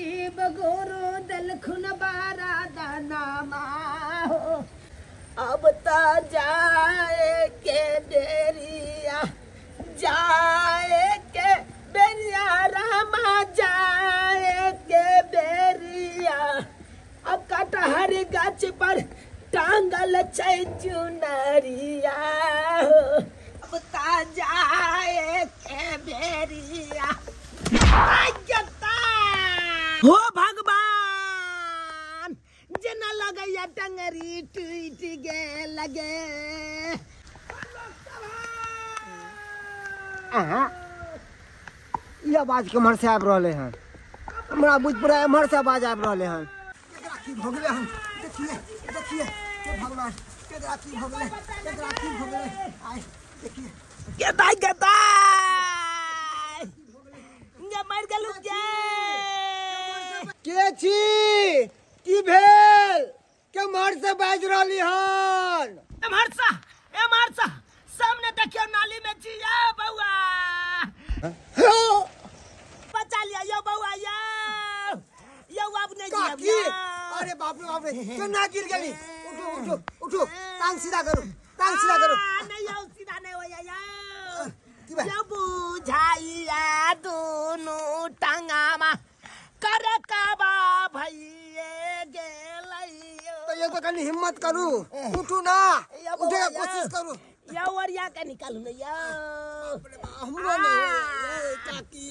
गुरु दल खुन बारा दाना हो अब ता जाए के बेरिया रामा जाए के बेरिया अब कटहर गाछ पर टांगल छै चुनरिया अब ता जाए के बेरिया हो भगवान जना लगैया टंगरी टूट गे लगे ये आवाज कमर से आब रहले हैं हमरा बुझ पूरा एमहर से आवाज आब रहले हैं की भगले हम देखिए देखिए हे भगवान केकरा की भगले आइ देखिए गेदाई मर गेलु के छी की भेल केमहर से बाज रहली हन एमहर सा सामने देखियो नाली में छी या बौआ बचा लिया यो बौआ यो अब नहीं जी अरे बाप रे केना गिर गेली उठो टांग सीधा करो नहीं यो सीधा नहीं होया यो बुझाइया दोनों टांगामा करकबा भइए गेलैयो तो ये तो कनी हिम्मत करू उठू ना उठे के कोशिश करू या वरिया के निकालू न या हमरो नहीं काकी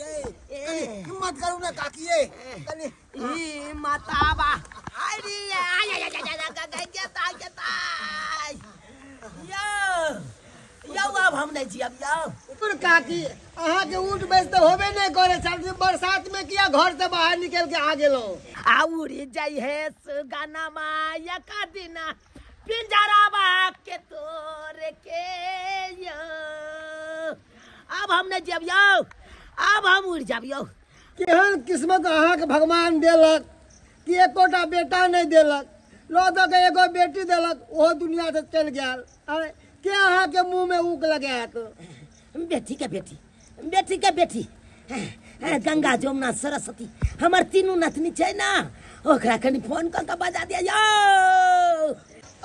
हिम्मत करू ना काकी कनी ई माताबा अरे गेता यो अब हम नहीं जियब यो काकी अहाँ के उठ बैस तो होबे नहीं करे सब बरसात में किया घर से बाहर निकल के आ गेलो आउरी जाई है गाना माया का दिना पिंजरावा के तोरे के यो अब हम नहीं जियब यो अब हम उड़ जाब यो केहन किस्मत अहाँ के भगवान देलक कि एकोटा बेटा नहीं देलक लो तो के एगो बेटी देलक वो दुनिया से चल गेल अरे के अहाँ के मुंह में ऊक लगे तो बेटी के बेटी गंगा जमुना सरस्वती हमार तीनों नतनी छै ना ओकरा कनी फोन कर के बजा दिया यो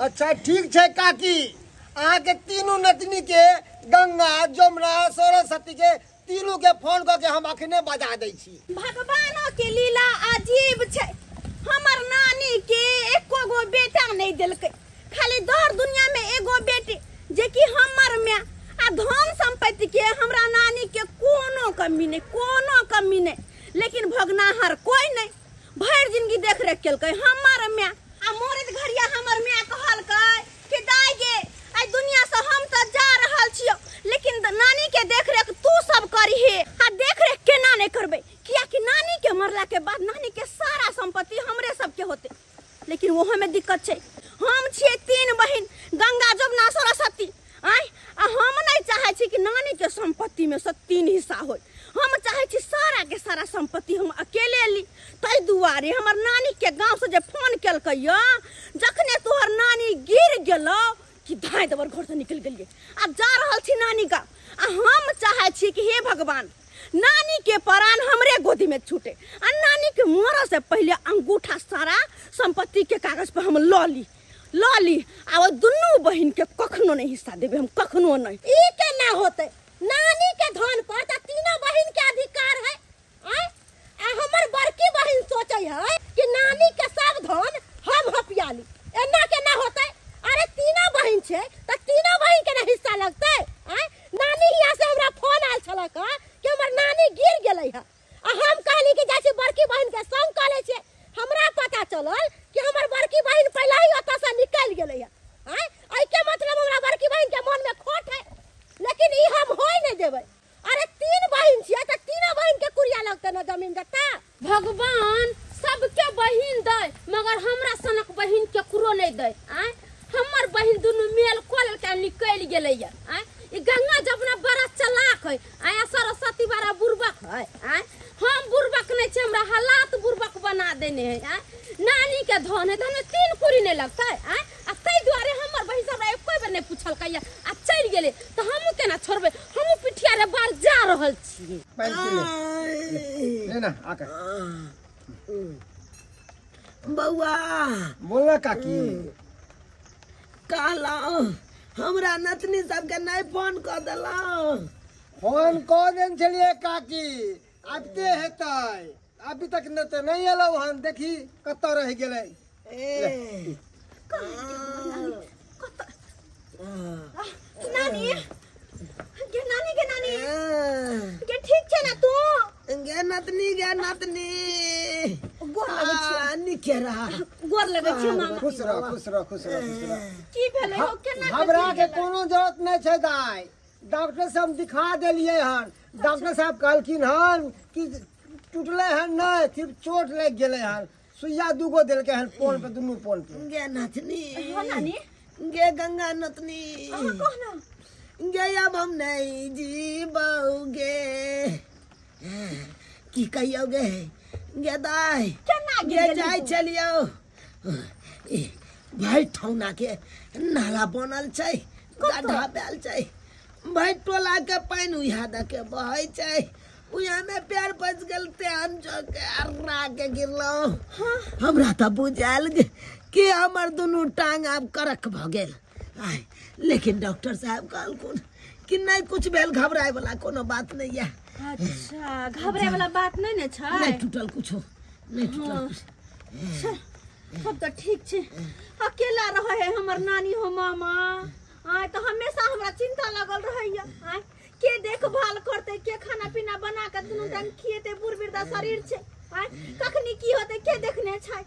अच्छा ठीक छै काकी अहाँ के तीनों नतनी के गंगा जमुना सरस्वती के तीनों के फोन करके हम अखने बजा दै छी भगवानो के लीला अजीब छै हमर नानी के एको गो बेटा नहीं देलकै खाली दर दुनिया में एगो बेटी जे कि हमर में आ धन संपत्ति के हमरा नानी के कोनो कमी नहीं लेकिन भगनाहर कोई नहीं भर जिंदगी देख रेख केलकै हमर में आ मोरत घरिया हमर में कहलकै कि दाई गे आई दुनिया से हम त जा रहल छियो लेकिन नानी के देख रेख तू सब करिहे आ देख रेख केना नहीं करबे किया कि नानी के मरला के बाद नानी के सारा संपत्ति हमरे सब के होते लेकिन वहां में दिक्कत छै हम छिए तीन बहिन गंगा जमुना सरस्वती आइ आ हम नहीं चाहे छी कि नानी के संपत्ति में से 3 हिस्सा होय हम चाहे छी सारा के सारा संपत्ति हम अकेले ली तै दुआरे हमर नानी के गांव से जे फोन केलकै य जखने तोहर नानी गिर गेलो कि धाय दबर घर से निकल गेलिए आ जा रहल छी नानी का आ हम चाहे छी कि हे भगवान नानी के प्राण हमरे गोदी में छूटे आ नानी के मरे से पहले अंगूठा सारा संपत्ति के कागज पे हम ल ली आ दुनू बहिन के कखनो नहीं हिस्सा देबे हम कखनो नहीं ई केना होते नानी के धन पर त तीनों बहिन के अधिकार है आ हमर बड़की बहिन सोचे है कि नानी के सब धन हम हपियाली एना केना होते अरे तीनों बहिन छे त तीनों बहिन के ना हिस्सा लगते नानी हिया से हमरा फोन आल छला का कि हमर नानी गिर गेलै है आ हम कहली कि जाय छी बड़की बहिन के संग कले छे हमरा पता चलल कि हमर बड़की बहिन पहले ही ओता से निकल गेलै है आई के मतलब हमरा बड़की बहिन के मन में खोट है लेकिन ई हम होय नहीं देबै अरे 3 बहिन छियै त तीनों बहिन के कुरिया लगते न जमीन गट्टा भगवान सबके बहिन दे मगर हमरा सनक बहिन के कुरो नहीं दे हमर बहिन दुनु मेल कोल के निकल गेलै है ई गंगा जमुना बड़ा चलाक है आया सरस्वती बड़ा बुर्बक है हम बुर्बक नहीं छे हमरा हालात बुर्बक बना देने है नानी के धन है धन 3 कुरी नहीं लगता है आ तै दुआरे हमर बहिन सब एको बेर नहीं पूछल कहिया आ चल गेले त हम केना छोड़बे हम पिठिया रे बार जा रहल छी ले ना आके बउआ बोला काकी कहला हमरा नतनी सबके नहीं फोन कर दिला। फोन कह देन छलिए काकी आबते हेतै अभी तक न तो नहीं एलो हन देखी कत रह गेलै। नानी के नानी के नानी के ठीक छे ना तू गे नतनी गोर लगै छी निके रहा गोर लगै छी मामा खुश रह खुश रह खुश रह खुश रह। की भेलै हो केना घबरा के कोनो जरूरत नहीं छै दाई डॉक्टर से हम दिखा देलिए हन। डॉक्टर साहब कहलखिन हन कि टूटले हन नहीं सिर्फ चोट लग गेले हन सुइया दूगो देलके हन पोन पे दुनू पोन पे। गे नतनी हो नानी गे गंगा नतनी कहना गे अब हम नहीं जीबोगे की कहियोगे गे दाई केना गे जाय चलियो भाई ठौना के नाला बनल छै गड्ढा बैल छै भाई टोला के पानी उहा द के बहै छै उहा में पैर फंस गेल तेहन जो के अर्रा के गिरलो। हमरा त बुझायल कि हमर दुनू टांग आब करक भ गेल। आय लेकिन डॉक्टर साहब कहलखुन कि नहीं कुछ भेल घबराए वाला कोनो बात नहीं है। अच्छा घबरे वाला बात नहीं ने छै नहीं टूटल कुछो नहीं टूटल कुछ। सब तो ठीक छे अकेला रहे है हमर नानी हो मामा आय तो हमेशा हमरा चिंता लगल रहैया आय के देखभाल करते के खाना पीना बना के दुनू टाइम खिएते बूढ़ वृद्धा शरीर छे आय कखनी की होते के देखने छै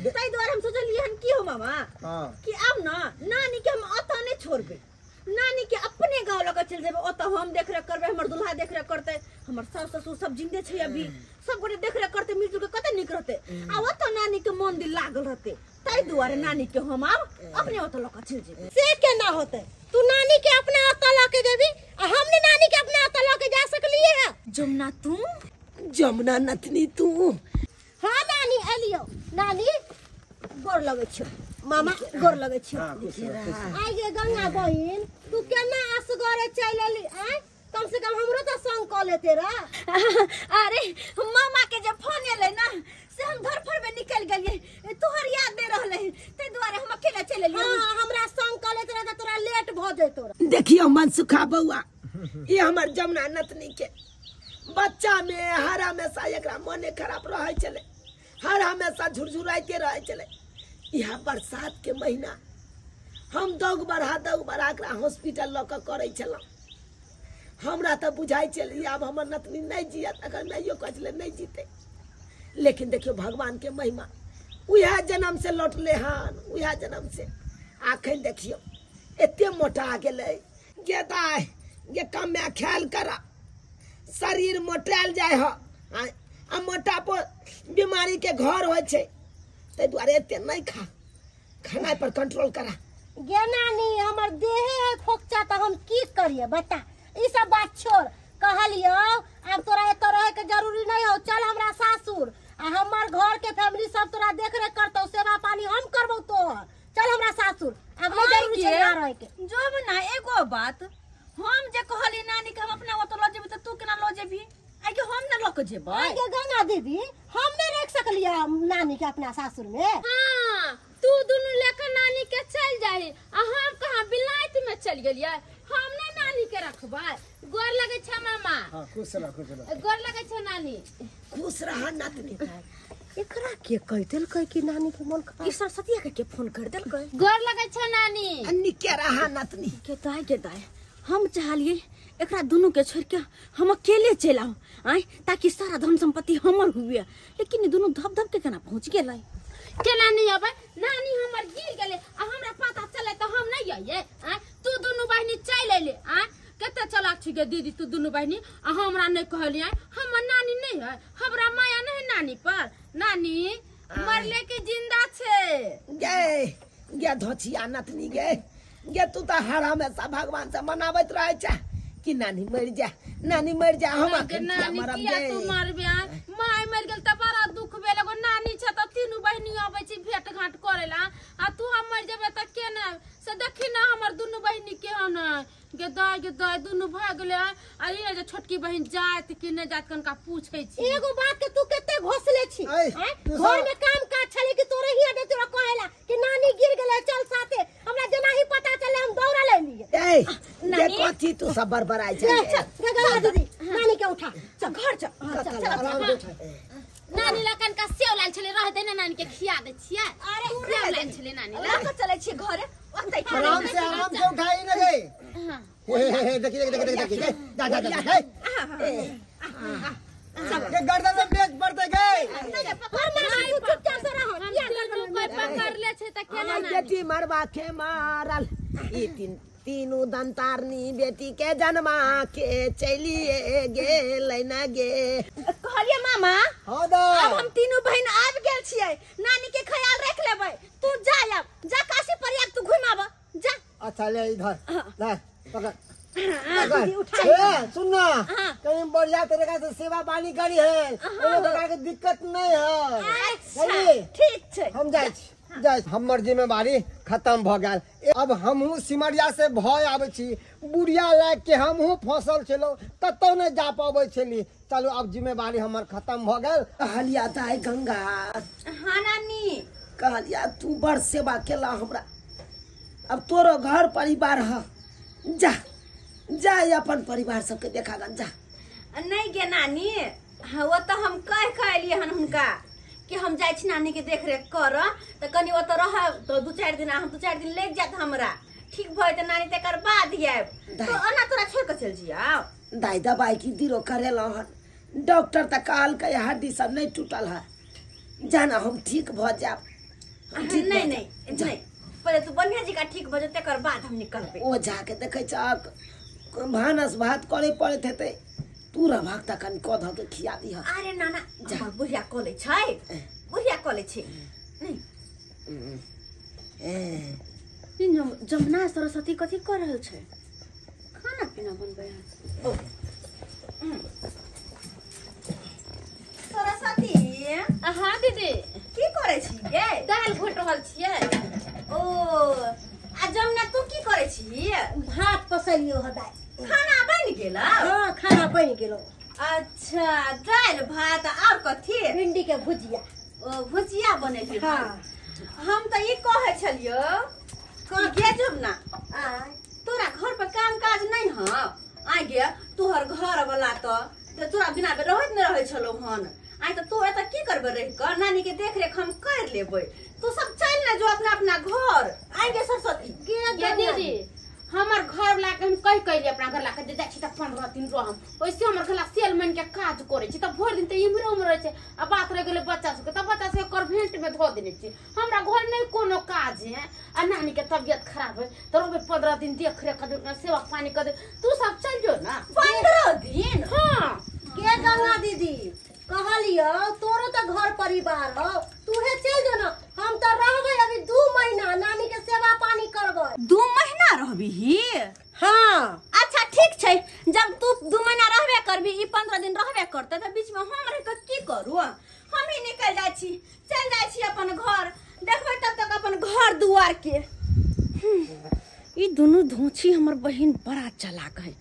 तै द्वारा हम सोचलिए हन की हो मामा कि अब ना नानी के हम अता नहीं छोड़बे नानी के अपने गांव लग चल जेबे ओता हम देखरेख करबे हमर दुल्हा देखरेख करते हमर सास ससुर सब जिंदे छै अभी सब गोटे देखरेख करते मिलजुल के कते निक रहते आ ओता नानी के मन दिल लागल रहते तै दुआरे नानी के हम अब अपने ओता लग चल जेबे से केना होते तू नानी के अपने ओता लग जेबी आ हमने नानी के अपने ओता लग जा सकलिए है जमुना तू जमुना नतनी तू हां नानी एलियो नानी गोर लगै छ मामा गोर लगै छ आइ गे गंगा बहिन तू केना असगरे चल एली आय कम से कम हमरो तो संग क लेते रा अरे मामा के जब फोन एले ना से हम घर पर में निकल गेलिए तोहर याद दे रहले ते द्वारे हम अकेले चल एलिए हां हमरा संग क लेते रह तोरा लेट भ जइतो देखियो मनसुखा बउआ ये हमर जमुना नतनी के बच्चा में हर हमेशा एकरा मने खराब रहे चले हर हमेशा झुरझुराते रहे चले। यहाँ बरसात के महीना हम दौग बढ़ा एकरा हॉस्पिटल लऽ के करे छलौ हमरा तो बुझाई चली अब हमर नतनी नहीं जियत अगर नहीं कहले नहीं जीते लेकिन देखियो भगवान के महिमा उहा जन्म से लौटले हन उहा जन्म से आखन देखियो एते मोटा गेले गे दाई गे कमे ख्याल करा शरीर मोटाल जाय हो आ मोटापो बीमारी के घर होय छै ते दुआरे एते नहीं खा खाना पर कंट्रोल करा गे नानी हमर देहे फोकचा त हम की करिए बता ई सब बात छोड़ कहलियो अब तोरा एत रहे के जरूरी नहीं हो चल हमरा सासुर आ हमर घर के फैमिली सब तोरा देख रेख करतो सेवा पानी हम करबो तो चल हमरा सासुर अब नहीं जरूरी छै ना रहे के जो ना एगो बात हम जे कहली नानी के हम अपना ओत ल जेबी त तू केना ल जेबी आगे हम न लक जेबै आगे गंगा देवी हम नहीं रख सकलिए नानी के अपना सासुर में हां तू दुनु लेकर नानी के चल जाही आ हम कहां बिलायत में चल गेलिए हम नहीं नानी के रखबै गोर लगे छ मामा हां खुश रह गोर लगे छ नानी खुश रहा नतनी एकरा के कह देल कह कि नानी के मन ई सरस्वती के फोन कर देल कह गोर लगे छ नानी अन्नी के रहा नतनी के दाई हम चाहलिए एकरा दोनों के छोड़ के हम अकेले चल आओ आय ताकि सारा धन संपत्ति हमर हुए लेकिन दोनों धप धप के केना पहुंच गेलै केना नहीं अबे नानी हमर गिर गेले आ हमरा पता चले तो हम नहीं आइए आ तू दोनों बहिनी चल एले आ कते चलाक छी गे दीदी तू दोनों बहिनी आ हमरा नहीं कहलिए हमर नानी नहीं है हमरा माया नहीं नानी पर नानी मरले के जिंदा छे गे धोचिया नतनी गे तू तो हर हमेशा भगवान से मनावत रहे छ कि नानी मर जा हम नानी किया तू मरबे माय मर गेल त बड़ा दुख भेल एगो नानी छ त तीनू बहिनी आबै छी भेट घाट करेला आ तू हम मर जेबे त केना से देखी ना हमर दुनू बहिनी के हन गे दाई दुनू भाग गेले आ ये जे छोटकी बहिन जात कि नहीं जात कनका पूछै छी एगो बात के तू कते घोसले छी ऐ, तू घर में काम काज छले कि तोरे ही आदे तोरा कहेला कि नानी गिर गेले चल साथे हमरा जना ही पता चले हम दौड़ा ले लिए ए ये कथी तू सब बरबराई छै गंगा दीदी नानी के उठा चल घर चल आराम से उठा। नानी लकन का सेव लाल छले रह दे ना नानी के खिया दे छियै अरे सेव लाल छले नानी ला लेके चले छी घरे ओतै आराम से उठाई ना गई। हां हे देखिए जा जा जा सबके गर्दन में पेच पड़ते गए। कोई पकड़ ले छै त केना नानी बेटी मरवा के मारल ई तीनों दंतारनी बेटी के जन्मा के चलिए गेलै न गे। कहलिए मामा हां दा अब हम तीनों बहन आबि गेल छियै नानी के ख्याल रख लेबै तू जा अब जा काशी प्रयाग तू घुमाब जा। अच्छा ले इधर ले पकड़ दीदी उठा सुनना कहीं बढ़िया तरीका से सेवा पानी करी है प्रकार के दिक्कत नहीं है। चलिए ठीक छै हम जाए हमर जिम्मेवारी खत्म भ गेल। अब हमहू सिमरिया से भय आवे छी बुढ़िया लाग के हमहू फसल छलो कतौ नहीं जा पावे छली। चलो अब जिम्मेवारी हमर खत्म भ गेल। कहलिया दाई गंगा हाँ नानी कहलिया तू बड़ सेवा केला हमरा अब तोरो घर परिवार ह जा जा अपन परिवार सबके देखा गन जा। नहीं गे नानी हाँ वो तो हम कह लिए हन हुनका कि हम जाय छी नानी के देख रेख कर तो कनी वो तो रह तो 2-4 दिन हम 2-4 दिन लग जात हमरा ठीक भय त नानी तेकर बाद आब तो अना तोरा छोड़ के चल जिया। दाई दवाई की दिरो करेला हन डॉक्टर त कहल के हड्डी सब नहीं टूटल है जाना हम ठीक भ जाब। नहीं पहले तू बढ़िया जी का ठीक भ जते तेकर बाद हम निकलबे। ओ जाके देखे छ भानस भात करे पड़े थे तू रभाग तक कन कध के खिया दी। अरे नाना हमर बुढ़िया कोले छै बुढ़िया कोले छै नहीं जमुना सरस्वती कथी कर रहल छै खाना पीना बनबै है सरस्वती। हां दीदी की करे छी गे दाल घोट रहल छियै। ओ आ जमुना तू की करे छी भात पसलियो हदाय खाना बन गेल। हाँ खाना बन गेलो। अच्छा दाल भात और कथी भिंडी के भुजिया ओ भुजिया बने छै। हाँ हम तो ये कहे छलियो कि गे जमुना तोरा घर पर काम काज नहीं ह आ गे तोहर घर वाला तो तोरा बिना रहत न रहे छलो हन आई तो तू एत की करबे रह कर नानी के देख रेख हम कर लेबै तू सब चल ना जो अपना अपना घर आएंगे सरस्वती ये दीदी हमर घर ला के हम कह अपना घर ला के जाय छी त 15 दिन रहम ओइसे हमर घर ला सेलमैन के काज करे छी त भोर दिन त इमरे उमरे छै आ बात रह गेले बच्चा सब के त बच्चा से कर भेंट में धो देने छी हमरा घर नहीं कोनो काज है आ नानी के तबियत खराब है त रोबे 15 दिन देख रेख कर सेवा पानी कर तू सब चल जो ना 15 दिन। हां के गंगा दीदी कहलियो तोरो तो घर परिवार हो तूहे चल जो ना हम तो रहबे अभी 2 महीना नानी के सेवा पानी करबे। 2 महीना रहबी ही। हाँ अच्छा ठीक छै जब तू 2 महीना रहबे करबी ई 15 दिन रहबे करते त बीच में हम रह के की करू हम ही निकल जाय छी चल जाय छी अपन घर देखबै तब तक अपन घर दुआर के। ई दोनों धोछी हमर बहिन बड़ा चालाक है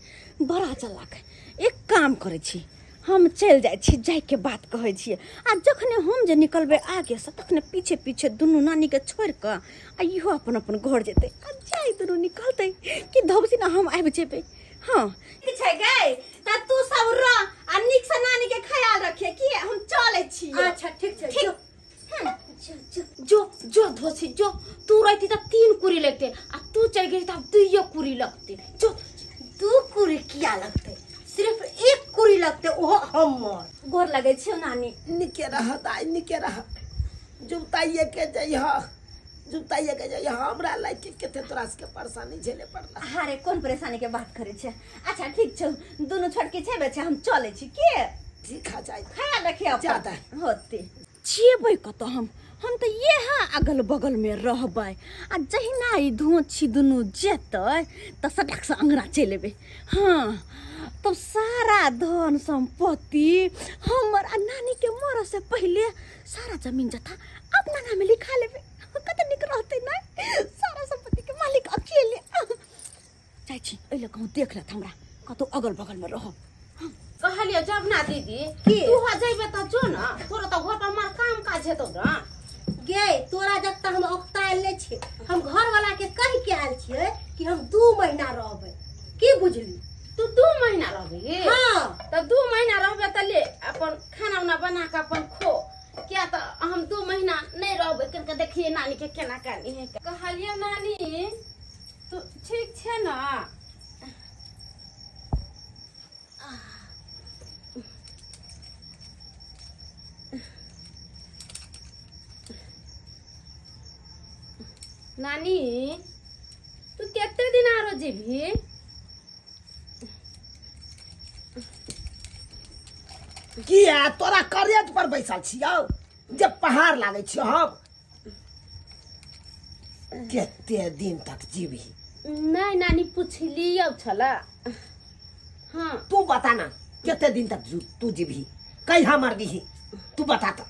एक काम करे छी हम चल जाय छी जाय के बात कहै छी आ जखने हम जे निकलबे आगे से तखने पीछे पीछे दोनों नानी के छोड़ के आ इहो अपन अपन घर जेते आ जाय दोनों निकलते कि धबसी ना हम आबि जेबे। हां की छै गई त तू सब र आ निक से नानी के ख्याल रखे कि हम चले छी। अच्छा ठीक छै जो धोसी जो तू रहती त 3 कुरी लगते आ तू चल गई त 2 कुरी लगते जो 2 कुरी किया लगते सिर्फ 1 कुरी लगते ओहो हमर गोर लगे छै नानी निके रह दाई निके रह जुताइए के जइहा हमरा लाइक के केते तोरा के परेशानी झेले पड़ला। अरे कौन परेशानी के बात करे छै। अच्छा ठीक छै दोनों छोटके छै बच्चे हम चले छी के ठीक है जाय ख्याल रखिए जाता होते जेबै कत हम तो ये अगल बगल में रहबै आ जहिना ई धोछी दुनू जेतै त सटक से अंगना चल एबै। हाँ तो सारा धन संपत्ति हमर आ नानी के मरे से पहले सारा जमीन जथा अपना नाम में लिखा लेबै कते निक रहते ना सारा संपत्ति के मालिक अकेले जाय छी एले कहूं देख लेत हमरा कतो अगल बगल में रहब। कहलियो जब ना दीदी की? तू हो जाइबे त जो ना तोरा त घर पर मार काम काज हेतौ ना गे तोरा जब तक हम ओक्ताइल ले छी हम घर वाला के कह के आयल छियै कि हम 2 महीना रहबै की बुझली तू 2 महीना रहबी हां त 2 महीना रहबे त ले अपन खाना उना बना के अपन खो क्या त हम 2 महीना नहीं रहबे करके देखिए नानी के केना करनी है कहलियो नानी तू ठीक छे ना नानी तू केते दिन आरो जीभी की है तोरा करेज पर बैसल छियौ जब पहाड़ लागे छियौ हम केते दिन तक जीवी नहीं नानी पूछलियो छला हाँ तू बता ना केते दिन तक तू जीवी कहीं मर दी तू बता तो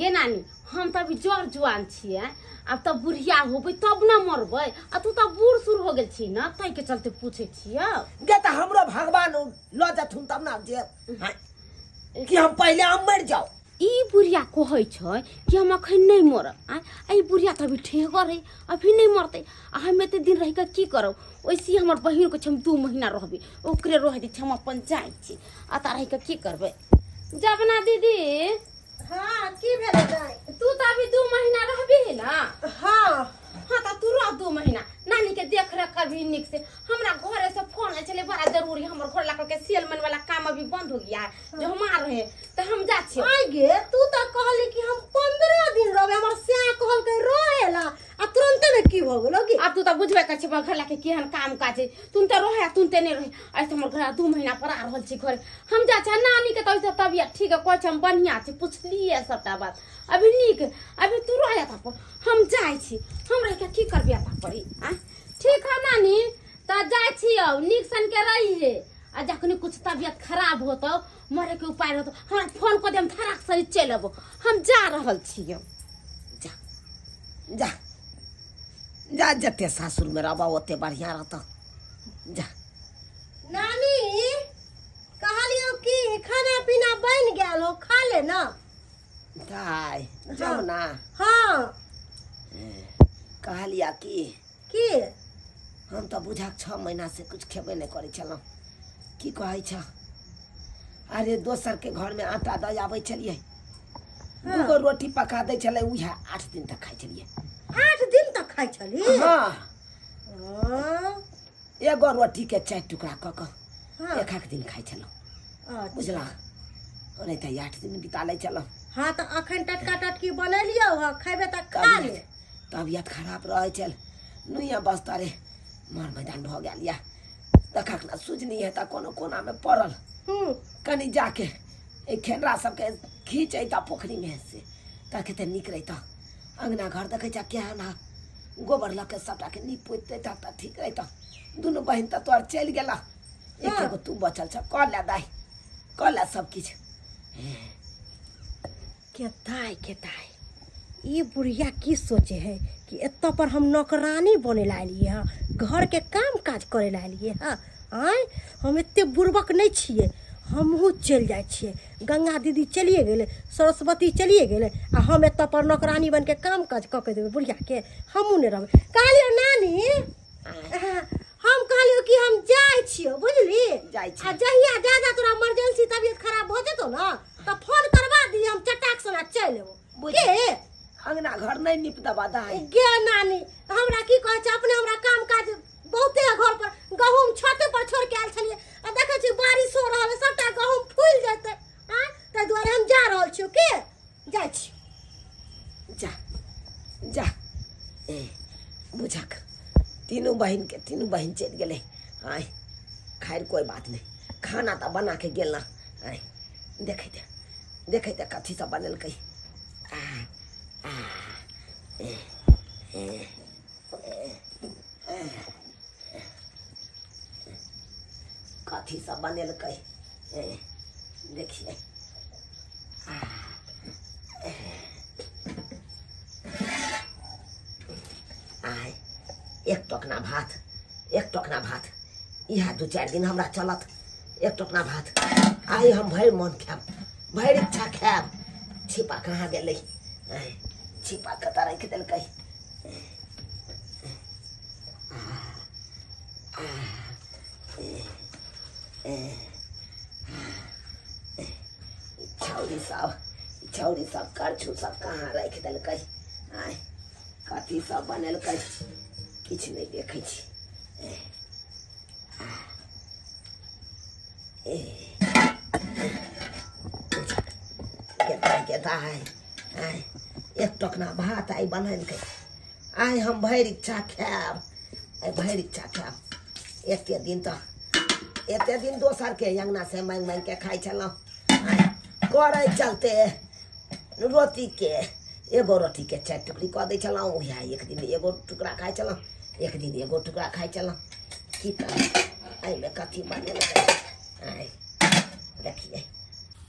गे नानी हम त अभी जर जुआन छिए अब त बुढ़िया होबै तब न मरबै आ तू त बूढ़ सुर हो गेल छी न तै के चलते पूछे छियो गे त हमरो भगवान ल जथुन तब ना जे कि हम पहले हम मर जाओ ई बुढ़िया कहै छै कि हम अखन नहीं मरब आ ई बुढ़िया त अभी ठेगर है अभी नहीं मरते आ हम एते दिन रह के की करब ओइसी हमर बहिन के हम 2 महीना रहबे ओकरे रह दी हम अपन जाय छी आ त रह के की करबे जब ना दीदी हां की भेलै जाय तू त अभी 2 महीना रहबी है ना हां हाँ तो तू रह 2 महीना नानी के देख रेख करबी निक से हमरा घरे से फोन आए चले बड़ा जरूरी हमर घर ला के सेलमैन वाला काम अभी बंद हो गया है जो हमार रहे तो हम जा छी आइ गे तू त कहली कि हम 15 दिन रहबे हमर स्या कहल के रहेला आ तुरंत में की हो गेलो की अब तू तो बुझबे कर छी घर ला के केहन काम काज है तुम तो रहे तुम ते नहीं रहे आज हमर घर 2 महीना पर आ रहल छी घर हम जा छी नानी के तो तबियत ठीक है कोछ हम बढ़िया छी पुछलिए सबटा बात अभी निक अभी तू रहे था हम जाय छी हम रह के की करबे ता पड़ी आ ठीक है नानी त जाय छी निक सन के रही है आ जखनी कुछ तबियत खराब होतो मरे के उपाय होतो हमरा फोन कर देम धड़ाक से चल अबो हम जा रहल छी जा जा जा जते सासुर में रहबा ओते बढ़िया रहता जा नानी कहलियो कि खाना पीना बन गेल हो खा ले ना दाई जाओ ना हां कहलिया की हम तो बुझा 6 महीना से कुछ खेबे नहीं करे छलौ की कहै छ अरे दोसर के घर में आटा द आबै छलिए दूगो रोटी पका दै छले उहा 8 दिन तक खाइ छलिए 8 दिन तक खाइ छली हां हां एगो रोटी के 4 टुकड़ा क क हाँ। एक दिन खाइ छलौ बुझला नहीं त 8 दिन बिता ले चलो हां त अखन टटका टटकी बनलियो ह खैबे त खा ले तबियत खराब रहे चल नुइया बस्ता रे मार मैदान भ गेल या देखक ना सुजनी है त कोनो कोना में पड़ल कनी जाके ए खेनरा सब के खींचे ता पोखरी में से ताके त निक रहता अंगना घर देखे जा क्या ना गोबर लके सबटा के नी पोते ता ठीक रहता दोनों बहन त तोर चल गेला एक एगो तू बचल छ कर ले दाई कर ले सब किछ के ताई ई बुढ़िया की सोचे है कि एत पर हम नौकरानी बने लालिए हां घर के काम काज करे लालिए हां आय हम एते बुर्बक नहीं छिए हमहू चल जाय छिए गंगा दीदी चलिए गेले सरस्वती चलिए गेले आ हम एत पर नौकरानी बन के काम काज क के देबे बुढ़िया के हमहू ने रहबे कहलियो नानी हम कहलियो कि हम जाय छियो बुझली जाय छी आ जहिया ज्यादा तोरा इमरजेंसी तबीयत खराब भ जेतो ना त फोन करवा दी हम चटाक सना चल लेबो के अंगना घर नहीं निप दबा दाई गे नानी हमरा की कह छ अपने हमरा काम काज बहुते घर पर गहूम छते पर छोड़ के आल छलिए आ देखे छी बारिश हो रहल सबटा गहूम फूल जेते हां त दुआरे हम जा रहल छी के जाय छी जा जा ए बुझक तीनों बहन चल गेले आय खैर कोई बात नहीं खाना तो बना के गेल ना आय देखे कथी सब बनल कई कथी सब बनल कई देखिए आय एक टोकना भात यह 2-4 दिन हमरा चलत एक टोकना भात आई हम भर मन खाब भर इच्छा खाब छिपा कहाँ गेलै छिपा कतऽ राखि देलकै छौरी सब करछू सब कहाँ राखि देलकै आय कथी सब बनेलकै किछु नहि देखै छी एक टोकना भात आई बनेलकै आइ हम भरि इच्छा खायब आइ भरि इच्छा खायब एते दिन दोसर के अंगना से मांगि मांगि के खाइ छलहुँ करे चलते रोटी के एगो रोटी के 4 टुकड़ी कऽ दै छलहुँ या एक दिन एगो टुकड़ा खाइ छलहुँ एक दिन एगो टुकड़ा खाइ छलहुँ की करब एहिमे कथी बनेलकै देखिए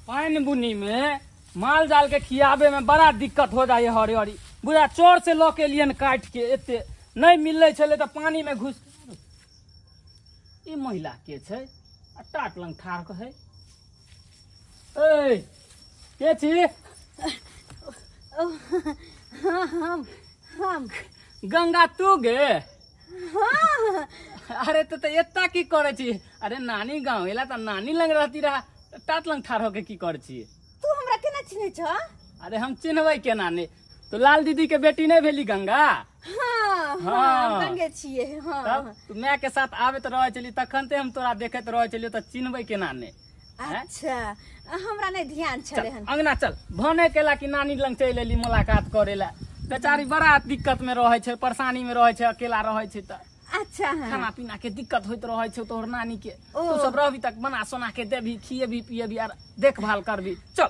पानी बुनी में माल जाल के खियाबे में बड़ा दिक्कत हो जाए हरी हरी बुझा चोर से लऽ के लिए काट के एते नहीं मिले छले तो पानी में घुस ई महिला के छै आ टाट लंग ठार कहे ए के छी हम गंगा तू गे अरे तो एता की करे छी अरे नानी गाँव एला तो नानी लंग रहती रहा टाट लंग ठार होके की करे छी तू हमरा केना चिन्है छ अरे हम चिन्हबै केना ने तो लाल दीदी के बेटी नहीं भेली गंगा हाँ गंगे छिए हाँ तब तू मैं के साथ आवे तो रहे चली तखन ते हम तोरा देखैत रहे चलियो तो चिन्हबै केना ने अच्छा हमरा नहीं ध्यान छले हन अंगना चल भने केला कि नानी लंग चल एली मुलाकात करेला बेचारी बड़ा दिक्कत में रहे छै परेशानी में रहे छै अकेला रहे छै त अच्छा खाना पीना के दिक्कत होइत रहे छै तोहर नानी के तू सब रहबी तक बना सोना के देबी खिएबी पिएबी आर देखभाल करबी चल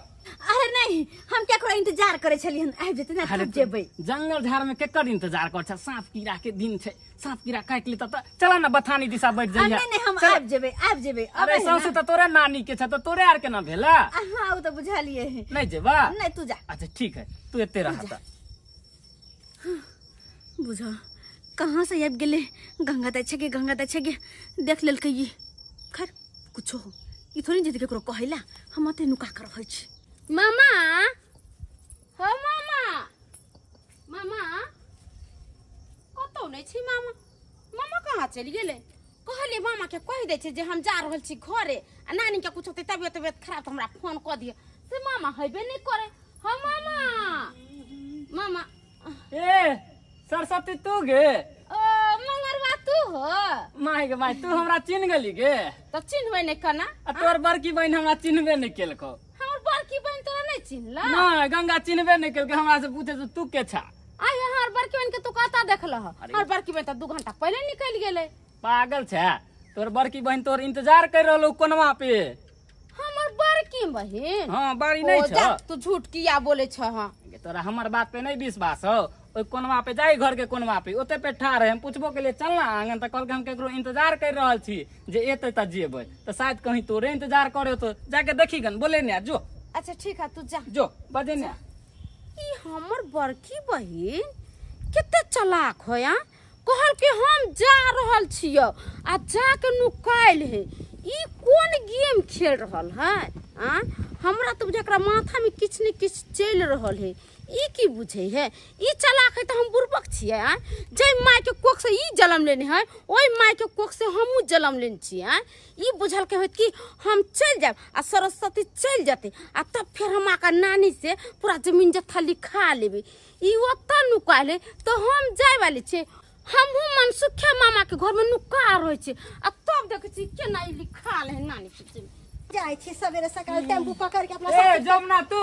अरे नहीं हम केकरो इंतजार करे छलियन आबि जेते ना तब जेबै जंगल झाड़ में केकर इंतजार कर छ सांप कीड़ा के दिन छै सांप कीड़ा काट ली त चला ना बथानी दिशा बैठ जाइया नहीं हम आबि जेबै अरे सौसे त तोरे नानी के छ त तोरे आर के ना भेला हां ओ त बुझालिए नहीं जेबा नहीं तू जा अच्छा ठीक है तू एते रह त बुझा कहाँ से आबि गेले गंगा दै छै के देख लेलकै ई खैर कुछो हो ई थोड़ी जे केकरो कहैला हम अते नुका कर रहै छी मामा हो मामा मामा कतौ नहीं छी मामा मामा कहाँ चलि गेले कहले मामा के कह दे छै जे हम जा रहल छी घरे आ नानी के कुछ होते तबियत खराब त हमरा फोन क दिए से मामा हेबे नहीं करे हो मामा मामा ए सरस्वती तू गे ओ मंगरवा तू हो माय गे माय तू हमरा चिन्ह गेली गे तो चिन्हबे नहीं करना आ तोर बड़की बहन हमरा चिन्हबे नहीं केलको हमर बड़की बहन तोरा नहीं चिन्हला नहीं गंगा चिन्हबे नहीं केलको हमरा से पूछे तू के छा आय हर बड़की बहन के तू कहता देखल हर बड़की बहन त 2 घंटा पहले निकल गेले पागल छा तोर बड़की बहन तोर इंतजार कर रहलो कोनवा पे हमर बड़की बहन हां बारी नहीं छ तू झूठ किया बोले छ हां तोरा हमर बात पे नहीं विश्वास हो ओइ कोनवा पे जाई घर के कोनवा पे ओते पे ठाड़ है हम पूछबो के लिए चलना आंगन त कहल के हम केकरो इंतजार कर रहल छी जे एते त जेबै त शायद कहीं तोरे इंतजार करे तो जाके देखी गन बोले ने जो अच्छा ठीक है तू जा जो बजे ने ई हमर बड़की बहन कितना चालाक हो या कहल के हम जा रहल छियो आ जाके नुकाइल है ई कोन गेम खेल रहल है आ हमरा तो जकरा माथा में किछ ने किछ चल रहल है ई की बुझे है ई चालाक है त हम बुरबक छियै आ जय माय के कोख से ई जन्म लेने है ओई माय के कोख से हमहू जन्म लेने छियै आ ई बुझल के होत कि हम चल जाब आ सरस्वती चल जाते आ तब फिर हम आका नानी से पूरा जमीन जत्था लिखा लेबे ई ओता नुकाले तो हम जाय वाली छे हमहू मनसुखिया मामा के घर में नुका रहे छे आ तब देखे छी केना ई लिखाल है नानी के जाय छी सवेरे सकाल टेम्पू पकड़ के अपना ए जमुना तू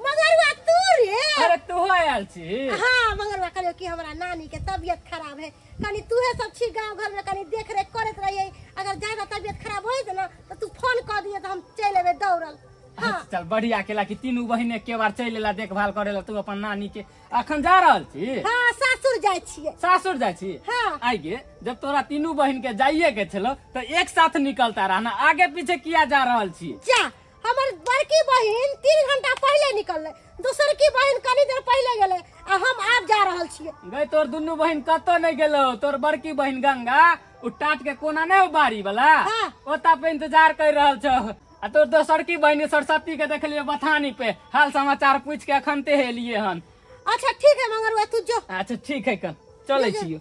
मगरवा तू रे अरे तू आयल छी हाँ मगरवा कहलियो कि हमरा नानी के तबियत खराब है कनी तूहे सब छी गांव घर में कनी देख रेख करत रहिए अगर ज्यादा तबियत खराब होई त ना तो तू फोन कर दिए तो हम चल एबे दौड़ल हाँ। चल बढ़िया केला कि तीनू बहिने के बार चल एला देखभाल करेला तू अपन नानी के अखन जा रहल छी हाँ सासुर जाय छिए सासुर जाय छी हाँ। आई गे जब तोरा तीनू बहिन के जाइए के छलो तो एक साथ निकलता रहना आगे पीछे किया जा रहल छी जा हमर बड़की बहन 3 घंटा पहले निकलले दूसर की बहन कनी देर पहले गेले आ हम आप जा रहल छिए गई तोर दुनू बहिन कतो नहीं गेलो तोर बड़की बहिन गंगा उ टाट के कोना नहीं बारी वाला हाँ। ओता पे इंतजार कर रहल छ आ तो दोसर की बहनी सरस्वती के देखलिए बथानी पे हाल समाचार पूछ के अखनते हेलिए हन। अच्छा ठीक है मंगरुआ तू जो। अच्छा ठीक है कन चले छियो।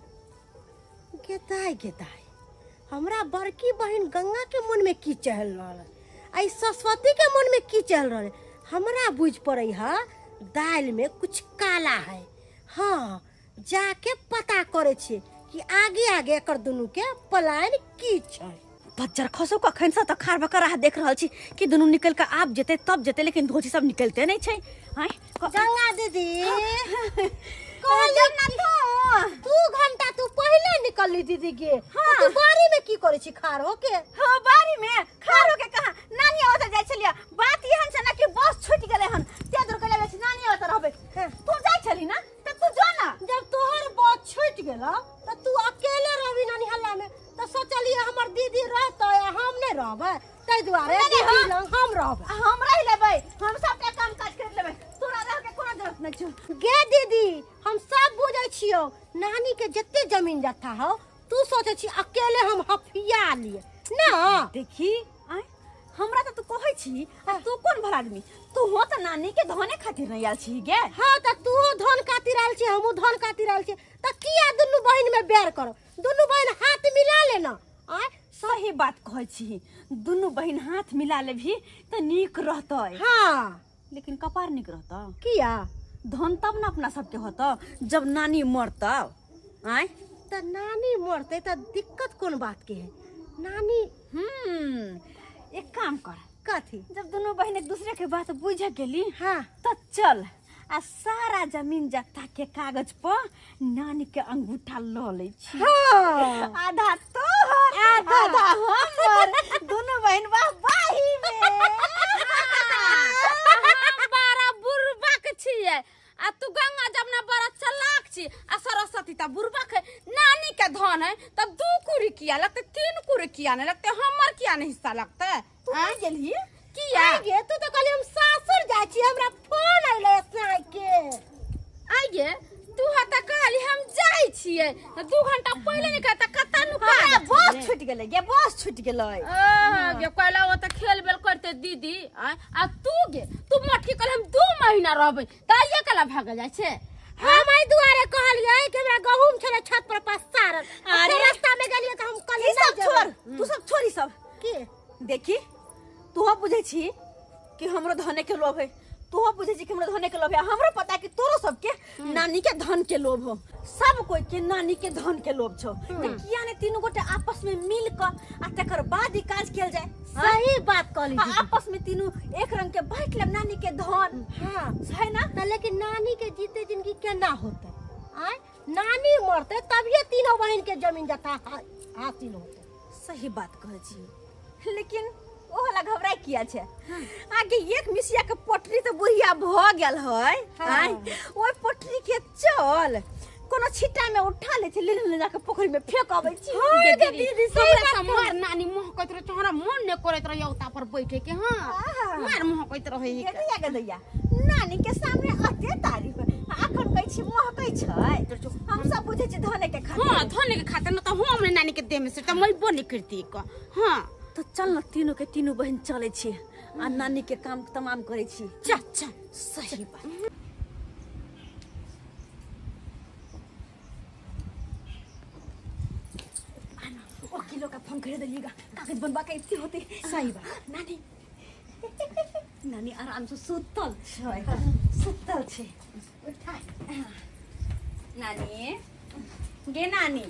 गेताई गेताई हमरा बड़की बहन गंगा के मन में की चल रहल है, आई सरस्वती के मन में की चल रहल है। हमरा बुझ पड़े है दाल में कुछ काला है। हाँ जाके पता करे छे कि आगे आगे कर दुनू के प्लान की छै। बच्चा खसो कखन से त खार बकर रहा देख रहल छी कि दुनू निकल के आप जेते तब जेते, लेकिन धोची सब निकलते नहीं छै। हाय गंगा दीदी कहलियो ना तू घंटा तू पहले निकलली दीदी के। हाँ। तू बारी में की करे छी खार होके? हो बारी में खार होके कहा नानी ओत जाय छलिया। बात एहन छ ना कि बस छूट गेले हन ते दूर के लेबे नानी ओत रहबे। तू जाय छली ना त तू जो ना। जब तोहर बस छूट गेला त तू अकेले रहबी नानी हल्ला में त सोचलिए हमर दीदी रहत हम नहीं रहबे, तै दुआरे दीदी लंग हम रहबे। हम रह लेबै, हम सबके काम काज कर लेबै, तोरा रह के कोनो जरूरत नहीं छ। गे दीदी हम सब बुझै छियो नानी के जत्ते जमीन जत्था हो तू सोचे छी अकेले हम हफिया लिए ना। देखी आय हमरा त तू कहै छी तू कोन भला आदमी, तू हो त नानी के धने खातिर नहीं आल छी गे। हाँ त तू धन खातिर आल छी हमहू धन खातिर आल छी त किया दुनु बहन में बैर करो? दुनु बहन हाथ मिला लेना। आय सही बात कहै छी, दुनु बहिन हाथ मिला ले भी त नीक रहतै। हाँ लेकिन कपार नीक रहता किया? धन तब ना अपना सबके होता जब नानी मरता। आय त नानी मरते त दिक्कत कौन बात के है? नानी एक काम कर, कथी? जब दोनों बहन एक दूसरे के बात बुझ गेली हाँ तो चल आ सारा जमीन जत्था के कागज पर नानी के अंगूठा ल ले छी। हाँ आधा तो आधा हमर दोनों बहन बाही में। बारा बुरबक छिए आ तू गंगा जमुना बड़ा चलाक छी आ सरस्वती ता बुरबक है। नानी के धन है तब 2 कुरी किया लगते, 3 कुरी किया नहीं लगते, हमर किया नहीं हिस्सा लगते? तू आ गेली किया गे तू तो कहली हम सासुर जाय छी, हमरा फोन आइले साई के। आइए तू हता कहली हम जाय छिए 2 घंटा पहले निकल त कता नु हमरा बस छूट गेलै गे, बस छूट गेलै। गे कहला वो त खेल बेल करते दीदी आ तू गे तू मठी कहले हम 2 महीना रहबै त ये कला भाग जाय छे। हम आई दुआरे कहलिए कि हमरा गहूम छले छत पर पसारल। अरे रास्ता में गेलिए त हम कहली सब छोड़, तू सब छोड़ी सब की देखी। तू हो बुझे छी कि हमरो धने के लोभ है, तू हो बुझे छी कि हमरो धने के लोभ है। हमरो पता है कि तोरो सबके नानी के धन के लोभ हो, सब कोई के नानी के धन के लोभ छो। त किया ने तीनों गोटे आपस में मिल क आ तकर बाद ही काज किया जाए। सही बात कहली दीदी। आपस में तीनों एक रंग के बांट लेब नानी के धन। हाँ है ना? त लेकिन नानी के जीते जिंदगी केना होते? आय नानी मरते तभिए तीनों बहन के जमीन जत्था हासिल होते। सही बात कहे छी, लेकिन ओ वाला घबराई किया छे? आगे एक मिसिया के पटरी तो बुढ़िया भ गेल है। हाँ। ओय पटरी के चल कोनो छिट्टा में उठा ले ले ले जाके पोखरी में फेंक आबै छी। गे दीदी हमरा समार नानी मोह कहत रहे तोहरा मन ने करत रहे औता पर बैठे के। हां मार मोह कहत रहे दैया के दैया नानी के सामने अते तारीफ अखन कहै छी मोह कहै छै। हम सब बुझे छी धने के खातिर। हां धने के खातिर न त हम अपने नानी के देह में से त मैं बने करती क। हां तो चल न तीनों के तीनों बहन चले छी आ नानी के काम तमाम करे छी। चाचा सही बात। वकीलों का फोन कर दिएगा, कागज बनवा के इतनी होती। सही बात। नानी नानी आराम से सुतल छे। उठा नानी गे नानी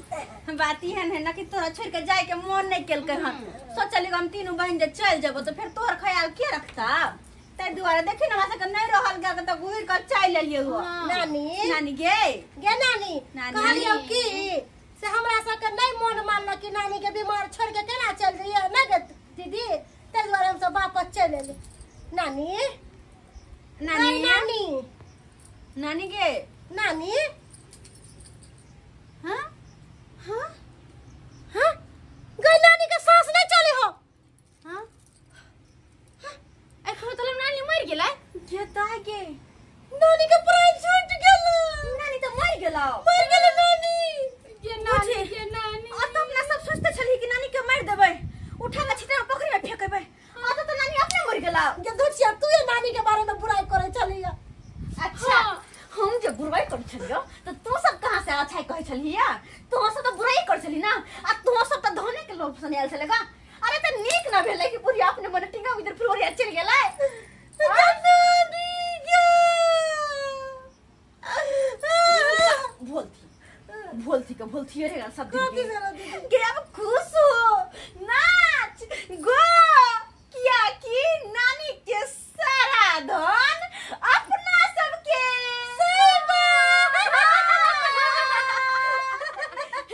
बात है ना कि तोरा छोड़ के जाए के मन नहीं केल के हन। सोचली हम तीनों बहन जे चल जेबो तो फिर तोहर ख्याल के रखता। तै दुआरे देखी ना से नहीं रहल गा तो गुहिर के चाय ले लियो। नानी नानी गे नानी कहलियो की से हमरा सबके नहीं मन मानल कि नानी के बीमार छोड़ के केना चल रही है ना गे दीदी? ते दुआरे हम सब वापस चल एली। नानी नानी नानी नानी गे नानी हां हां हां गई नानी के सांस नहीं चले हो। हां ए खो तले नानी मर गेलै के ताय गे नानी के प्राण छूट गेल। नानी तो मर गेलो नानी ये नानी अब तो अपना सब सोचते जब छलियो तो तू सब कहां से अच्छा कहे छलिया? तू सब तो बुराई कर छली ना, आ तू सब तो धोने के लोभ सुने आल छलेगा। अरे त नीक ना भेले कि बुढ़िया अपने मन टिंगा इधर फ्लोरिया चल गेलै। बोलती रे सब दिन के अब खुश हो नाच गो किया कि नानी के सारा धन अपना सबके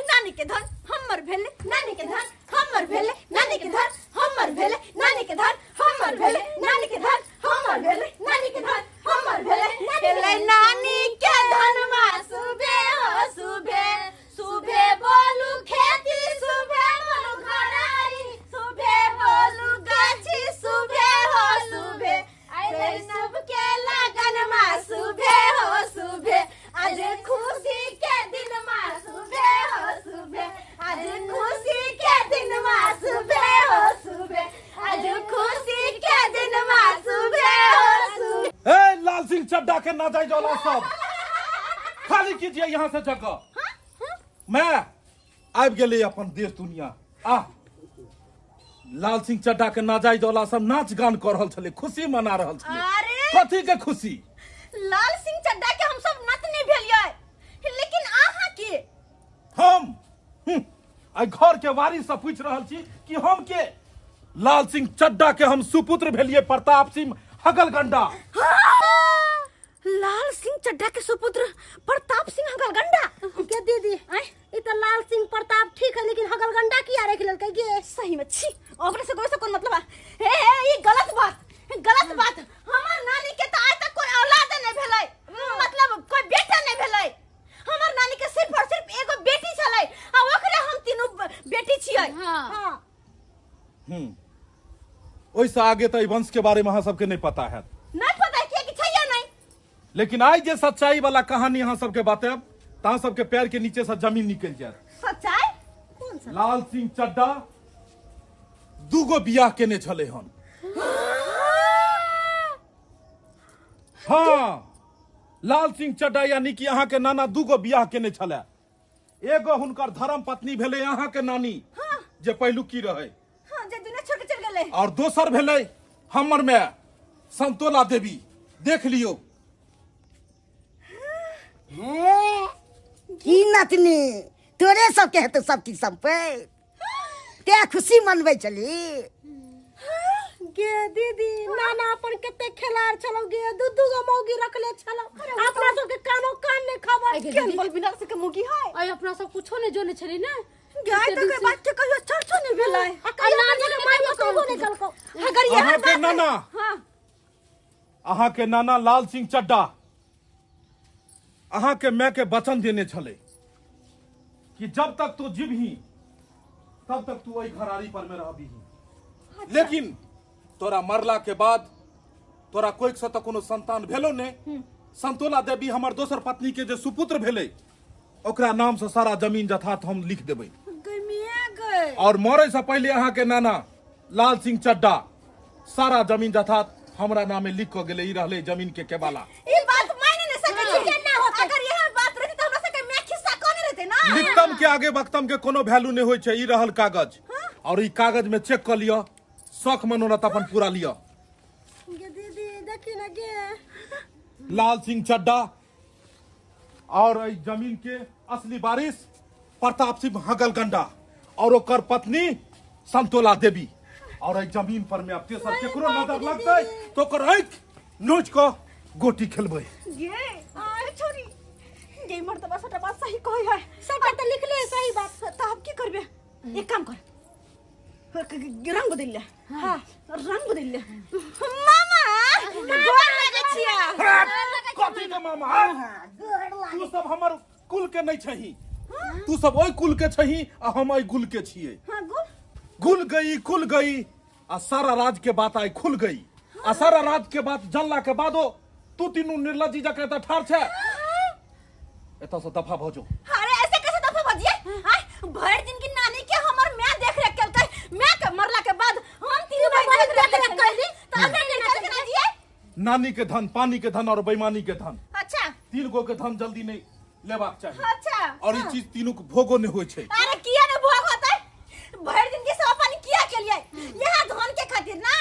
नानी के धन हमर भेले, नानी के धन हमर भेले, नानी के धन हमर भेले, नानी के धन हमर भेले, नानी के धन हमर भेले, नानी के धन हमर भेले। नानी के धन मा सुबे हो सुबे सुबे बोलू खेती सुबे बोलू घरारी सुबे बोलू गाछी सुबे हो सुबे अरे सबके लगन मा सुबे हो सुबे आज खुशी के दिन मा सुबे हो सुबे आज खुशी के दिन मा सुबे हो सुबे आज खुशी के दिन मा सुबे हो सुबे। ए लाल सिंह चड्ढा के ना जाए जोला सब खाली कीजिए यहाँ से जगह। मैं आब गेले अपन देश दुनिया। लाल सिंह चड्ढा के नाजायज वाला सब नाच गान कर रहल छले, खुशी मना रहल छले। कथी के खुशी? लाल सिंह चड्ढा के हम सब नत नहीं भेलियै, लेकिन आहा के हम आई घर के वारिस से पूछ रहल छी कि हम के लाल सिंह चड्ढा के हम सुपुत्र भेलिए प्रताप सिंह हगलगंडा। लाल सिंह चड्ढा के सुपुत्र प्रताप सिंह हगलगंडा के दीदी ई तो लाल सिंह प्रताप ठीक है, लेकिन हगलगंडा किया रख लेल के? सही में छी ओकरे से कोई मतलब हे ये गलत बात। हमर नानी के तो आज तक कोई औलाद नहीं भेलै, मतलब कोई बेटा नहीं भेलै। हमर नानी के सिर्फ और सिर्फ एगो बेटी छलै, आ ओकरे हम तीनों बेटी छियै। हां ओइसे आगे तो वंश के बारे में अहाँ सबके नहीं पता है। नहीं पता है कि छैया नहीं, लेकिन आज जे सच्चाई वाला कहानी अहाँ सबके बताएब ता सबके पैर के नीचे से जमीन निकल जाए। सच्चाई कौन सा? लाल सिंह चड्ढा दूगो बियाह केने छले हन। हाँ लाल सिंह चड्ढा यानी कि अहाँ के नाना दूगो बियाह केने छले। एगो हुनकर धर्म पत्नी भेले अहाँ के नानी जे पहिलुकी रहे, जे दुनिया छोड़ के चल गेलै, और दोसर भेले हमर में संतोला देवी। देख लियो की नतनी तोरे सबके हेतु सब की संपत्ति ते खुशी मनबै चली। गे दीदी नाना अपन कते खेलार छलो गे, दू गो मौगी रखले छलो, अपना सब के कानो कान ने खबर केन बोल बिना से के मुगी है। आई अपना सब कुछो ने जोने छली ना, गाय तो के बात के कहियो चर्चो नहीं भेलै। नानी के मारियो कहो नहीं कल को। अगर यहां अहाँ के नाना अहाँ के नाना लाल सिंह चड्ढा अहाँ के मैं के वचन देने छले कि जब तक तू जीवही तब तक तू वही घरारी पर में रहबी। अच्छा। लेकिन तोरा मरला के बाद तोरा कोई से तो कोनो संतान भेलो ने। संतोला देवी हमर दोसर पत्नी के जे सुपुत्र भेले ओकरा नाम से सारा जमीन जथात हम लिख देबै। और मरे से पहले अहाँ के नाना लाल सिंह चड्ढा सारा जमीन जथात हमरा नामे लिख के गेले। ई रहले जमीन के केबाला। ई बात माने न सकै छी केना होत? अगर यह बात रहती त हमरा से के मैं खिस्सा कोने रहते ना। लिखतम के आगे वक्तम के कोनो वैल्यू नहीं होय छै। ई रहल कागज, और ई कागज में चेक कर लियो, शौक मनोरथ अपन पूरा लियो। गे दीदी देखी ना गे लाल सिंह चड्ढा और ई जमीन के असली वारिस प्रताप सिंह हगलगंडा और ओकर पत्नी संतोला देवी। और जमीन पर में अब तेसर केकरो नजर लगतै तो ओकर आंख नोच के गोटी खेलबै। ये आय छोरी ये मर्दबा सटा बात सही कहै है। सब त लिख ले सही बात। त अब की करबे? एक काम कर, रंग बदल ले। हां रंग बदल ले। मामा गोर लगे छिया। कथी के मामा? तू सब हमर कुल के नहीं छही। तू सब ओई कुल के छही आ हम ओई कुल के छिए। हां गुल गई खुल गई आ सारा राज के बात आई खुल गई। आ सारा राज के बात जानला के बादो तू तीनू निर्लज्जी जका एत ठाड़ छे। एत से दफा भ जो। अरे ऐसे कैसे दफा भ जिए? हां भर दिन की नानी के हमर मैं देख रेख केलकै, मैं के मरला के बाद हम तीनों भाई देख रेख कैली त हमने निकाल के ना जिए। नानी के धन, पानी के धन और बेईमानी के धन। अच्छा तीन गो के धन जल्दी नहीं लेबाक चाहिए। अच्छा और ये चीज तीनों के भोगो नहीं होय छै। अरे किया ने भोग होता है भर दिन के सेवा पानी किया के लिए यहाँ धन के खातिर ना।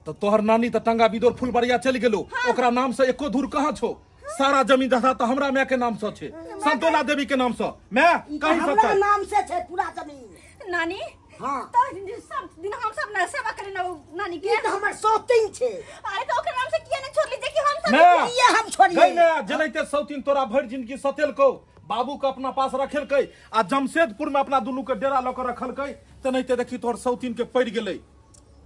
तो तोहर नानी तो टंगा बिदोर फुलबरिया चल गेलो ओकरा नाम से एको धूर कहाँ छो। सारा जमीन जथा तो हमरा मैं के नाम से छे संतोला देवी के नाम से मैं कहीं हमरा सकता नाम से छै पूरा जमीन। नानी हाँ तो सब दिन हम सब ना सेवा करे ना नानी के ये तो हमर सौतीन छै। अरे तो ओकर नाम से किया ने छोड़ ली कि हम सब मैं ये हम छोड़िए गई मैं जनैते सौतीन तोरा भर जिंदगी सतेल को बाबू के अपना पास रखेल कई आ जमशेदपुर में अपना दुनू के डेरा लकर रखल कई तेनाहिते देखी तोहर सौतीन के पड़ गेलै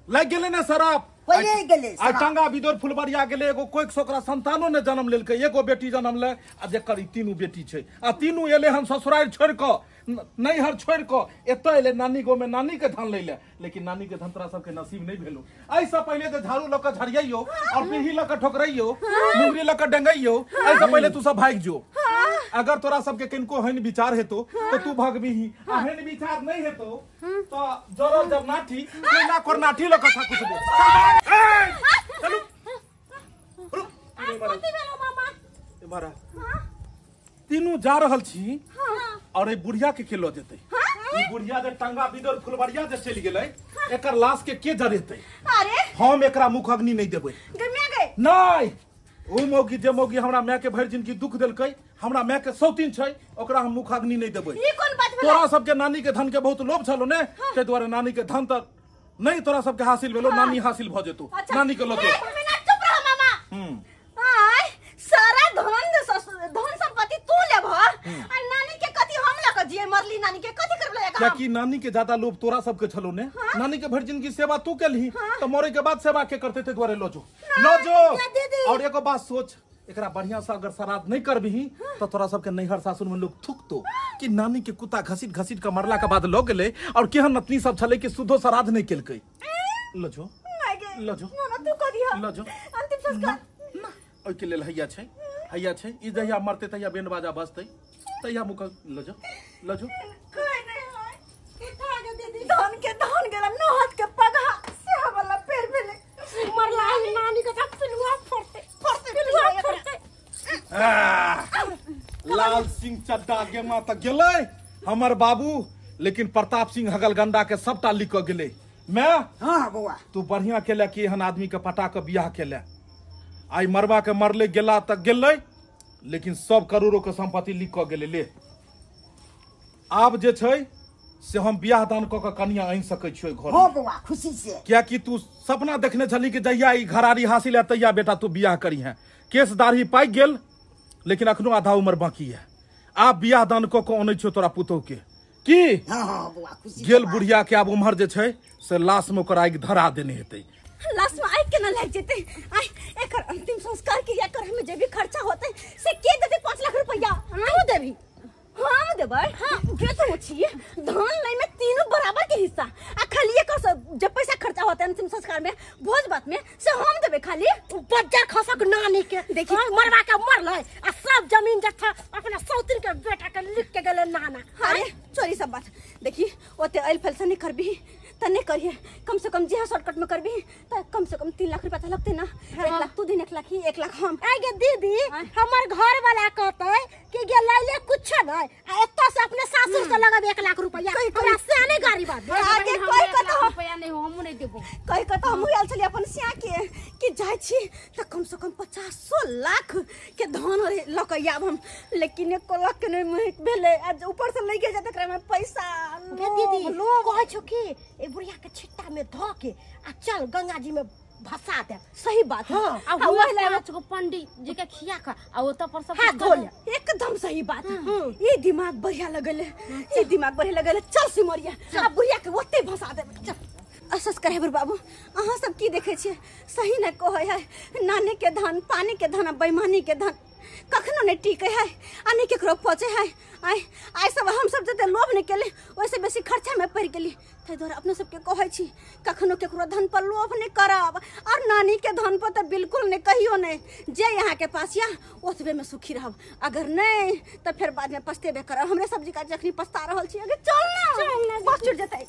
लग गेलै ना शराब पड़े गेलै आ टंगा बिदोर फुलबरिया गेलै एगो कोई ओकरा संतानो ने जन्म लेलकै एगो बेटी जन्म ले आ जेकर तीनू बेटी छै आ तीनू एले हन ससुराल छोड़ के नहीं हर छोड़ के एत एले नानी गो में नानी के धन ले ले लेकिन नानी के धन तोरा सबके नसीब नहीं भेलो। ऐसा पहले तो झाड़ू लकर झड़ियो और पीढ़ी लकर ठोकराइयो मुंगरी लकर डंगाइयो ऐसा पहले तू सब भाग जो। अगर तोरा सबके किनको हन विचार हेतो तो तू भागबी ही आ हन विचार नहीं हेतो तो जरो जब नाठी कोना कर नाठी लकर था कुछ दे चलो रुक मामा तीनों जा रहल छी और बुढ़िया के खेलो देते ई बुढ़िया जे टंगा बिदर फुलबरिया जे चल गेलै एकर लाश के जरेते। अरे हम एकरा मुख अग्नि नहीं देबै गमिया गए नहीं ओई मौगी जे मौगी हमरा माय के भर जिंदगी दुख देलकै हमरा माय के सौतीन छै ओकरा हम मुख अग्नि नहीं देबै। ये कौन बात तोरा सबके नानी के धन के बहुत लोभ छलो ने ते द्वारे नानी के धन त नहीं तोरा सबके हासिल भेलो नानी हासिल भ जेतौ नानी के लतो। एक मिनट चुप रहो मामा। आय सारा धन संपत्ति तू लेब आ नानी के कथि हम लक जिए मरली नानी के कथि करबले क्या कि नानी के ज्यादा लोभ तोरा सबके छलो ने नानी के भर जिंदगी सेवा तू केलही तो मरे के बाद सेवा के करते ते द्वारे लो जो और एको बात सोच एकरा बढ़िया से अगर श्राद्ध नहीं करबही तो तोरा सबके नैहर सासुर में लोग थुकतो कि नानी के कुत्ता घसीट घसीट के मरला के बाद लो गेले और केहन नतनी सब छले कि शुद्धो श्राद्ध नहीं केलकै। लजो लजो ना तू कर दिया लजो अंतिम संस्कार ओइ के लेल हैया छै ई जहिया मरते तहिया बैंड बाजा बजतै तहिया मुख लजो लजो कोई नहीं है इतना के दीदी धन गेला नहत के पगा से वाला पेड़ भेले मरला नानी के तक पिलुआ फोड़ते पिलुआ फोड़ते। लाल सिंह चड्डा गेमा त गेलै हमर बाबू लेकिन प्रताप सिंह हगलगंडा के सबटा लिख के गेलै। मैं हां बउआ तू बढ़िया केले कि एहन आदमी के पटा के बियाह केले आई मरवा के मरले गेला तक गेलै लेकिन सब करोड़ों के संपत्ति लिख के गेलै ले आब जे छै से हम बियाह दान क के कन्या आनि सकै छियै घर हां बउआ खुशी से क्या कि तू सपना देखने छली कि जहिया ई घरारी हासिल है तहिया बेटा तू बियाह करी है केस दाढ़ी पाकि गेल लेकिन अखनो आधा उम्र बाकी है आब बियाह दान क के आनै छियौ तोरा पुतौ के की हां बउआ खुशी गेल बुढ़िया के आब उम्र जे छै से लाश में ओकर आगि धरा देने हेतै लाश में आग के न लग जेते आई एकर अंतिम संस्कार के या कर में जे भी खर्चा होते से के देते 5 लाख रुपया तू देबी हम देबै हां के तो छिए धन नहीं में तीनों बराबर के हिस्सा आ खाली एकर जब पैसा खर्चा होते अंतिम संस्कार में भोज भात में से हम देबे खाली बच्चा खसक नानी के देखी मरवा के मरलै आ सब जमीन जत्था अपना सौतीन के बेटा के लिख के गेले नाना। अरे चोरी सब बात देखी ओते अल फल से नहीं करबी त नहीं करिए कम से कम जे शॉर्टकट में करबी त कम से कम 3 लाख रुपया त लगते ना 1 लाख तू दिन 1 लाख ही 1 लाख हम आगे दीदी हमर घर वाला कहते कि गे लैले कुछ नहीं आ एत्ता से अपने सासुर से लगब 1 लाख रुपया हमरा से नहीं गाड़ी बात आगे कोई कतो रुपया नहीं हो हम नहीं देबो कई कतो हम आयल छली अपन सिया के कि जाय छी त कम से कम 50 लाख के धन लकैया हम लेकिन 1 लाख के नहीं भेले ऊपर से लगे जाते करे में पैसा दीदी लोग कह छु कि ए बुढ़िया के छिट्टा में धो के आ चल गंगा जी में भसा दे सही बात है अब हुआ है को पंडित जी के खिया का आ ओ त पर सब हाथ धो ले एकदम सही बात है ये दिमाग बढ़िया लगल ये दिमाग बढ़िया लगल चल सिमरिया अब बुढ़िया के ओते भसा दे चल असस करे बाबू अहाँ सब की देखे छे सही न कहे है नानी के धन पानी के धन बेईमानी के धन कखनो नहीं टिके है आ नहीं केकरो पचे है आई सब हम सब जते लोभ नहीं केले वैसे बेसी खर्चा में पड़ गेली तै द्वारा अपने सबके कहै छी कखनो केकरो धन पर लोभ नहीं करब और नानी के धन पर त बिल्कुल नहीं कहियो नहीं जे यहाँ के पास या ओतबे में सुखी रहब अगर नहीं तो फिर बाद में पछतेबे करब हमरे सब्जी का जखनी पछता रहल छी अगर चल ना बस छूट जतै